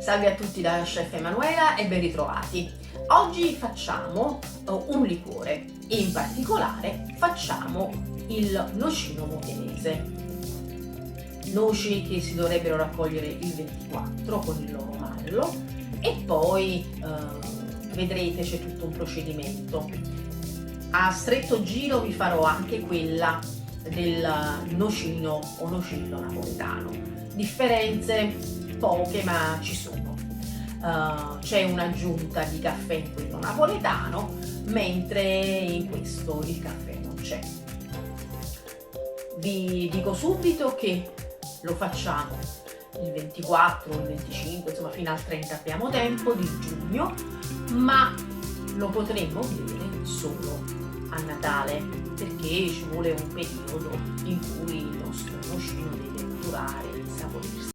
Salve a tutti da Chef Emanuela e ben ritrovati. Oggi facciamo un liquore e in particolare facciamo il nocino modenese. Noci che si dovrebbero raccogliere il 24 con il loro mallo e poi vedrete c'è tutto un procedimento. A stretto giro vi farò anche quella del nocino o nocillo napoletano. Differenze poche ma ci sono. C'è un'aggiunta di caffè in quello napoletano, mentre in questo il caffè non c'è. Vi dico subito che lo facciamo il 24 o il 25, insomma fino al 30 abbiamo tempo di giugno, ma lo potremo bere solo a Natale, perché ci vuole un periodo in cui il nostro nocino deve maturare e saporirsi.